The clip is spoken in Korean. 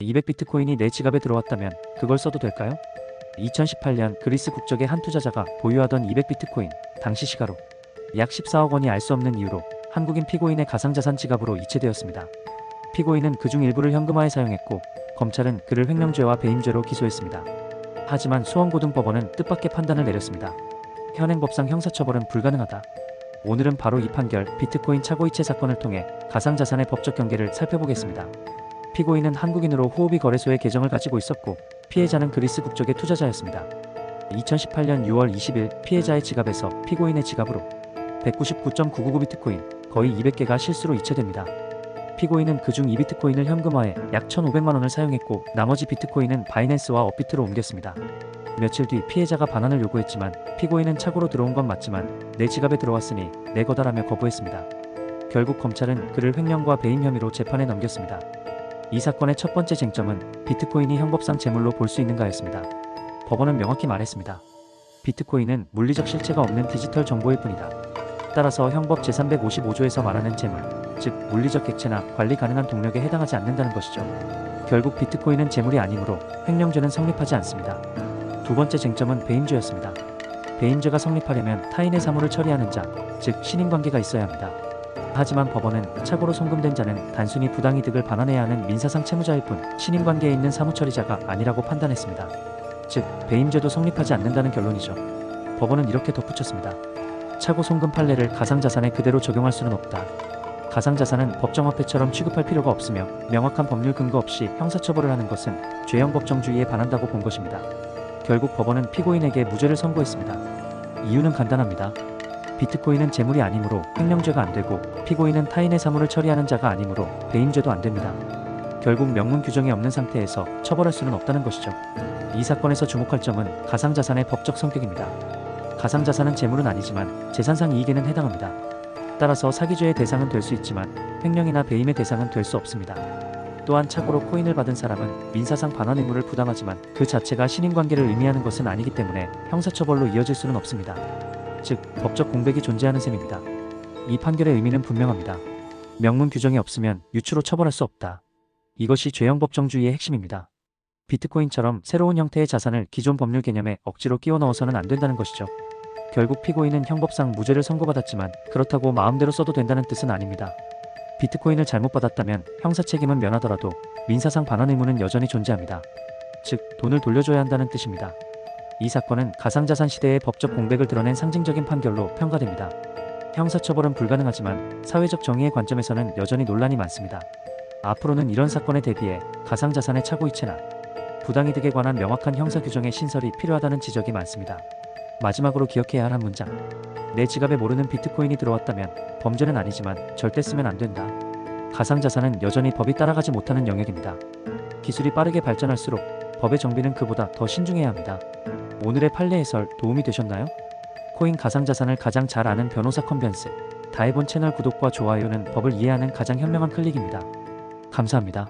200비트코인이 내 지갑에 들어왔다면 그걸 써도 될까요? 2018년 그리스 국적의 한 투자자가 보유하던 200비트코인, 당시 시가로 약 14억 원이 알 수 없는 이유로 한국인 피고인의 가상자산 지갑으로 이체되었습니다. 피고인은 그중 일부를 현금화해 사용했고 검찰은 그를 횡령죄와 배임죄로 기소했습니다. 하지만 수원고등법원은 뜻밖의 판단을 내렸습니다. 현행법상 형사처벌은 불가능하다. 오늘은 바로 이 판결, 비트코인 차고이체 사건을 통해 가상자산의 법적 경계를 살펴보겠습니다. 피고인은 한국인으로 호흡이 거래소의 계정을 가지고 있었고 피해자는 그리스 국적의 투자자였습니다. 2018년 6월 20일 피해자의 지갑에서 피고인의 지갑으로 199.999 비트코인, 거의 200개가 실수로 이체됩니다. 피고인은 그중 2비트코인을 현금화해 약 1,500만 원을 사용했고 나머지 비트코인은 바이낸스와 업비트로 옮겼습니다. 며칠 뒤 피해자가 반환을 요구했지만 피고인은 착오로 들어온 건 맞지만 내 지갑에 들어왔으니 내 거다라며 거부했습니다. 결국 검찰은 그를 횡령과 배임 혐의로 재판에 넘겼습니다. 이 사건의 첫 번째 쟁점은 비트코인이 형법상 재물로 볼 수 있는가였습니다. 법원은 명확히 말했습니다. 비트코인은 물리적 실체가 없는 디지털 정보일 뿐이다. 따라서 형법 제355조에서 말하는 재물, 즉 물리적 객체나 관리 가능한 동력에 해당하지 않는다는 것이죠. 결국 비트코인은 재물이 아니므로 횡령죄는 성립하지 않습니다. 두 번째 쟁점은 배임죄였습니다. 배임죄가 성립하려면 타인의 사물을 처리하는 자, 즉 신인관계가 있어야 합니다. 하지만 법원은 착오로 송금된 자는 단순히 부당이득을 반환해야 하는 민사상 채무자일 뿐 신인관계에 있는 사무처리자가 아니라고 판단했습니다. 즉 배임죄도 성립하지 않는다는 결론이죠. 법원은 이렇게 덧붙였습니다. 착오 송금 판례를 가상자산에 그대로 적용할 수는 없다. 가상자산은 법정화폐처럼 취급할 필요가 없으며 명확한 법률 근거 없이 형사처벌을 하는 것은 죄형 법정주의에 반한다고 본 것입니다. 결국 법원은 피고인에게 무죄를 선고했습니다. 이유는 간단합니다. 비트코인은 재물이 아니므로 횡령죄가 안되고 피고인은 타인의 사물을 처리하는 자가 아니므로 배임죄도 안됩니다. 결국 명문 규정이 없는 상태에서 처벌할 수는 없다는 것이죠. 이 사건에서 주목할 점은 가상자산의 법적 성격입니다. 가상자산은 재물은 아니지만 재산상 이익에는 해당합니다. 따라서 사기죄의 대상은 될 수 있지만 횡령이나 배임의 대상은 될 수 없습니다. 또한 착오로 코인을 받은 사람은 민사상 반환 의무를 부담하지만 그 자체가 신인관계를 의미하는 것은 아니기 때문에 형사처벌로 이어질 수는 없습니다. 즉 법적 공백이 존재하는 셈입니다. 이 판결의 의미는 분명합니다. 명문 규정이 없으면 유추로 처벌할 수 없다. 이것이 죄형 법정주의의 핵심입니다. 비트코인처럼 새로운 형태의 자산을 기존 법률 개념에 억지로 끼워 넣어서는 안 된다는 것이죠. 결국 피고인은 형법상 무죄를 선고받았지만 그렇다고 마음대로 써도 된다는 뜻은 아닙니다. 비트코인을 잘못 받았다면 형사 책임은 면하더라도 민사상 반환 의무는 여전히 존재합니다. 즉 돈을 돌려줘야 한다는 뜻입니다. 이 사건은 가상자산 시대의 법적 공백을 드러낸 상징적인 판결로 평가됩니다. 형사처벌은 불가능하지만 사회적 정의의 관점에서는 여전히 논란이 많습니다. 앞으로는 이런 사건에 대비해 가상자산의 차고이체나 부당이득에 관한 명확한 형사 규정의 신설이 필요하다는 지적이 많습니다. 마지막으로 기억해야 할 한 문장. 내 지갑에 모르는 비트코인이 들어왔다면 범죄는 아니지만 절대 쓰면 안 된다. 가상자산은 여전히 법이 따라가지 못하는 영역입니다. 기술이 빠르게 발전할수록 법의 정비는 그보다 더 신중해야 합니다. 오늘의 판례 해설 도움이 되셨나요? 코인 가상자산을 가장 잘 아는 변호사 컨벤스 다해본 채널 구독과 좋아요는 법을 이해하는 가장 현명한 클릭입니다. 감사합니다.